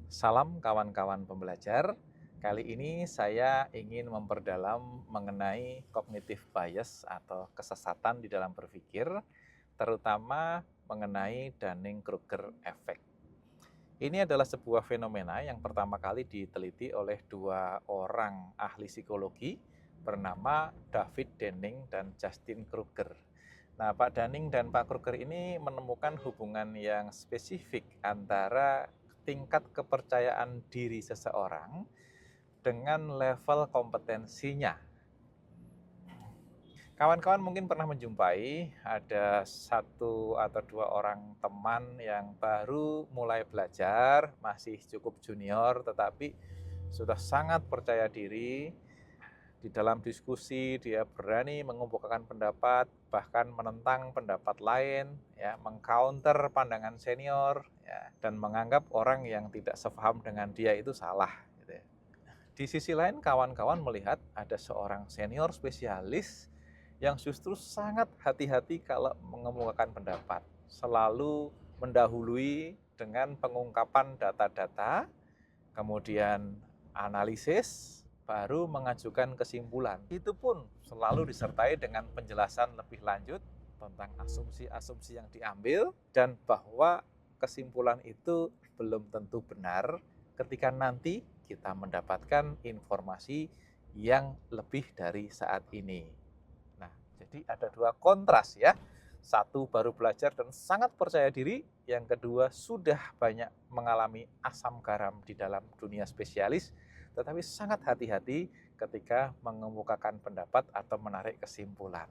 Salam kawan-kawan pembelajar. Kali ini saya ingin memperdalam mengenai cognitive bias atau kesesatan di dalam berpikir, terutama mengenai Dunning-Kruger effect. Ini adalah sebuah fenomena yang pertama kali diteliti oleh dua orang ahli psikologi bernama David Dunning dan Justin Kruger. Nah, Pak Dunning dan Pak Kruger ini menemukan hubungan yang spesifik antara tingkat kepercayaan diri seseorang dengan level kompetensinya. Kawan-kawan mungkin pernah menjumpai ada satu atau dua orang teman yang baru mulai belajar, masih cukup junior, tetapi sudah sangat percaya diri. Di dalam diskusi dia berani mengemukakan pendapat, bahkan menentang pendapat lain, ya, mengcounter pandangan senior, ya, dan menganggap orang yang tidak sepaham dengan dia itu salah. Gitu ya. Di sisi lain, kawan-kawan melihat ada seorang senior spesialis yang justru sangat hati-hati kalau mengemukakan pendapat, selalu mendahului dengan pengungkapan data-data, kemudian analisis, baru mengajukan kesimpulan. Itu pun selalu disertai dengan penjelasan lebih lanjut tentang asumsi-asumsi yang diambil dan bahwa kesimpulan itu belum tentu benar ketika nanti kita mendapatkan informasi yang lebih dari saat ini. Nah, jadi ada dua kontras ya. Satu baru belajar dan sangat percaya diri, yang kedua sudah banyak mengalami asam garam di dalam dunia spesialis, tetapi sangat hati-hati ketika mengemukakan pendapat atau menarik kesimpulan.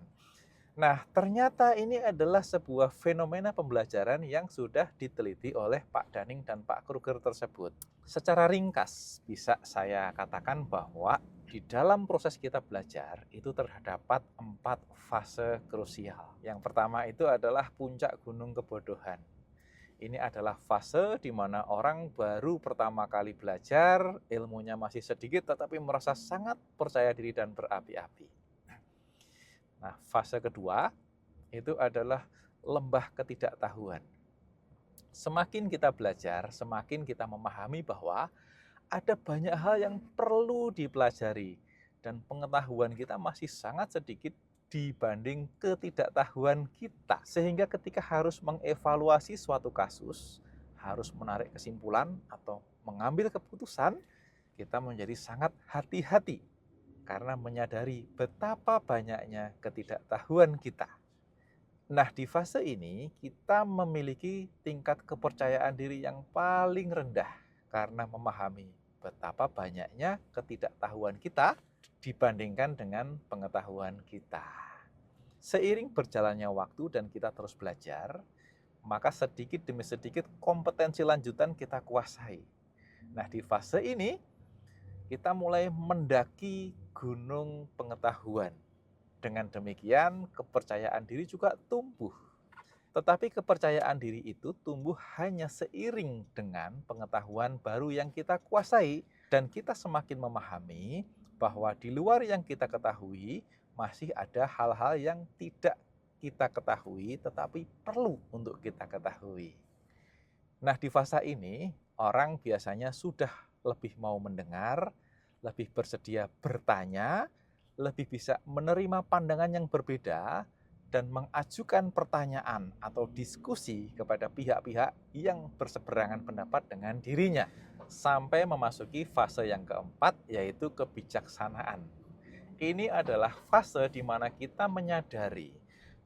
Nah, ternyata ini adalah sebuah fenomena pembelajaran yang sudah diteliti oleh Pak Dunning dan Pak Kruger tersebut. Secara ringkas, bisa saya katakan bahwa di dalam proses kita belajar itu terdapat 4 fase krusial. Yang pertama itu adalah puncak gunung kebodohan. Ini adalah fase di mana orang baru pertama kali belajar, ilmunya masih sedikit tetapi merasa sangat percaya diri dan berapi-api. Nah, fase kedua itu adalah lembah ketidaktahuan. Semakin kita belajar, semakin kita memahami bahwa ada banyak hal yang perlu dipelajari dan pengetahuan kita masih sangat sedikit dibanding ketidaktahuan kita. Sehingga ketika harus mengevaluasi suatu kasus, harus menarik kesimpulan atau mengambil keputusan, kita menjadi sangat hati-hati karena menyadari betapa banyaknya ketidaktahuan kita. Nah, di fase ini kita memiliki tingkat kepercayaan diri yang paling rendah karena memahami betapa banyaknya ketidaktahuan kita dibandingkan dengan pengetahuan kita. Seiring berjalannya waktu dan kita terus belajar, maka sedikit demi sedikit kompetensi lanjutan kita kuasai. Nah, di fase ini kita mulai mendaki gunung pengetahuan. Dengan demikian, kepercayaan diri juga tumbuh. Tetapi kepercayaan diri itu tumbuh hanya seiring dengan pengetahuan baru yang kita kuasai. Dan kita semakin memahami bahwa di luar yang kita ketahui, masih ada hal-hal yang tidak kita ketahui, tetapi perlu untuk kita ketahui. Nah, di fase ini, orang biasanya sudah lebih mau mendengar, lebih bersedia bertanya, lebih bisa menerima pandangan yang berbeda, dan mengajukan pertanyaan atau diskusi kepada pihak-pihak yang berseberangan pendapat dengan dirinya. Sampai memasuki fase yang keempat, yaitu kebijaksanaan. Ini adalah fase di mana kita menyadari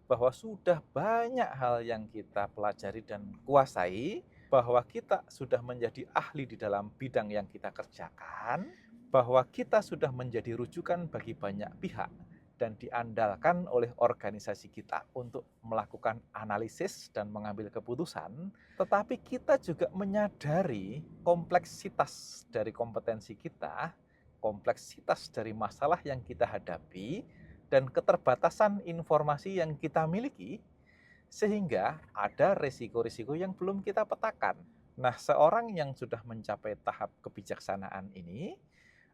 bahwa sudah banyak hal yang kita pelajari dan kuasai, bahwa kita sudah menjadi ahli di dalam bidang yang kita kerjakan, bahwa kita sudah menjadi rujukan bagi banyak pihak dan diandalkan oleh organisasi kita untuk melakukan analisis dan mengambil keputusan, tetapi kita juga menyadari kompleksitas dari kompetensi kita, kompleksitas dari masalah yang kita hadapi, dan keterbatasan informasi yang kita miliki, sehingga ada risiko-risiko yang belum kita petakan. Nah, seorang yang sudah mencapai tahap kebijaksanaan ini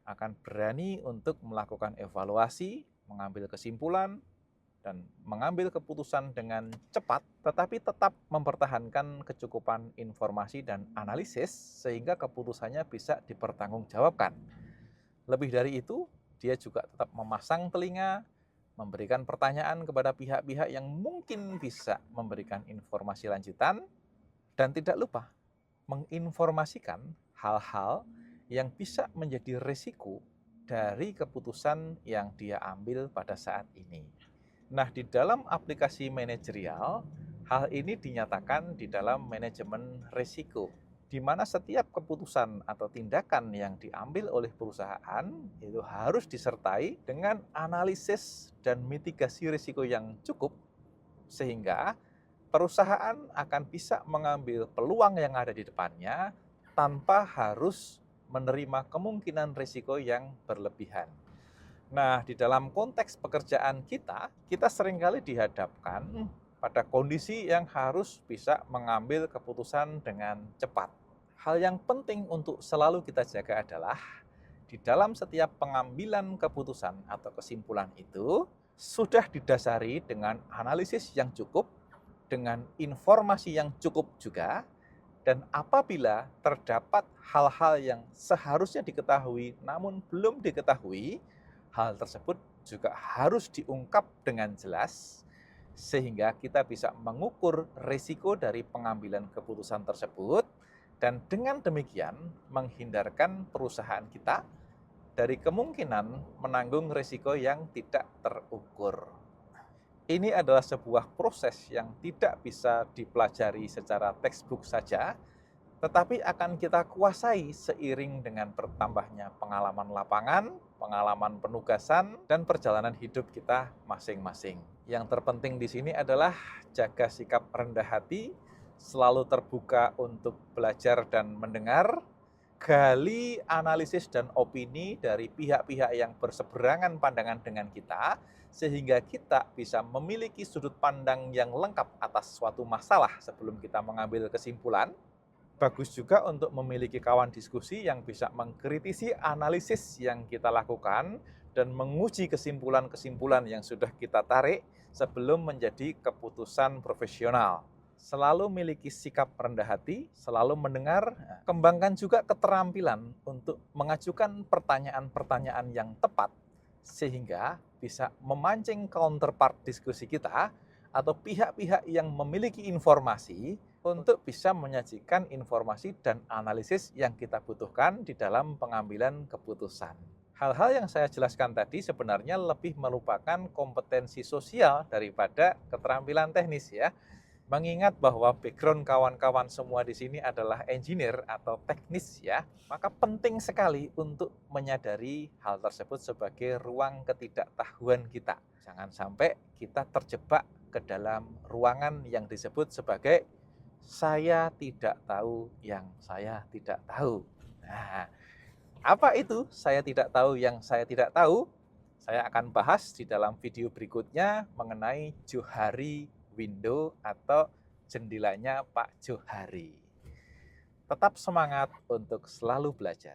akan berani untuk melakukan evaluasi, mengambil kesimpulan, dan mengambil keputusan dengan cepat, tetapi tetap mempertahankan kecukupan informasi dan analisis sehingga keputusannya bisa dipertanggungjawabkan. Lebih dari itu, dia juga tetap memasang telinga, memberikan pertanyaan kepada pihak-pihak yang mungkin bisa memberikan informasi lanjutan, dan tidak lupa menginformasikan hal-hal yang bisa menjadi risiko dari keputusan yang dia ambil pada saat ini. Nah, di dalam aplikasi manajerial, hal ini dinyatakan di dalam manajemen risiko, di mana setiap keputusan atau tindakan yang diambil oleh perusahaan itu harus disertai dengan analisis dan mitigasi risiko yang cukup, sehingga perusahaan akan bisa mengambil peluang yang ada di depannya tanpa harus menerima kemungkinan risiko yang berlebihan. Nah, di dalam konteks pekerjaan kita seringkali dihadapkan pada kondisi yang harus bisa mengambil keputusan dengan cepat. Hal yang penting untuk selalu kita jaga adalah di dalam setiap pengambilan keputusan atau kesimpulan itu sudah didasari dengan analisis yang cukup, dengan informasi yang cukup juga, dan apabila terdapat hal-hal yang seharusnya diketahui namun belum diketahui, hal tersebut juga harus diungkap dengan jelas sehingga kita bisa mengukur risiko dari pengambilan keputusan tersebut, dan dengan demikian menghindarkan perusahaan kita dari kemungkinan menanggung risiko yang tidak terukur. Ini adalah sebuah proses yang tidak bisa dipelajari secara textbook saja, tetapi akan kita kuasai seiring dengan bertambahnya pengalaman lapangan, pengalaman penugasan, dan perjalanan hidup kita masing-masing. Yang terpenting di sini adalah jaga sikap rendah hati, selalu terbuka untuk belajar dan mendengar, gali analisis dan opini dari pihak-pihak yang berseberangan pandangan dengan kita, sehingga kita bisa memiliki sudut pandang yang lengkap atas suatu masalah sebelum kita mengambil kesimpulan. Bagus juga untuk memiliki kawan diskusi yang bisa mengkritisi analisis yang kita lakukan dan menguji kesimpulan-kesimpulan yang sudah kita tarik sebelum menjadi keputusan profesional. Selalu miliki sikap rendah hati, selalu mendengar, kembangkan juga keterampilan untuk mengajukan pertanyaan-pertanyaan yang tepat sehingga bisa memancing counterpart diskusi kita atau pihak-pihak yang memiliki informasi untuk bisa menyajikan informasi dan analisis yang kita butuhkan di dalam pengambilan keputusan. Hal-hal yang saya jelaskan tadi sebenarnya lebih merupakan kompetensi sosial daripada keterampilan teknis ya. Mengingat bahwa background kawan-kawan semua di sini adalah engineer atau teknis ya, maka penting sekali untuk menyadari hal tersebut sebagai ruang ketidaktahuan kita. Jangan sampai kita terjebak ke dalam ruangan yang disebut sebagai saya tidak tahu yang saya tidak tahu. Nah, apa itu saya tidak tahu yang saya tidak tahu? Saya akan bahas di dalam video berikutnya mengenai Johari window atau jendelanya Pak Johari. Tetap semangat untuk selalu belajar.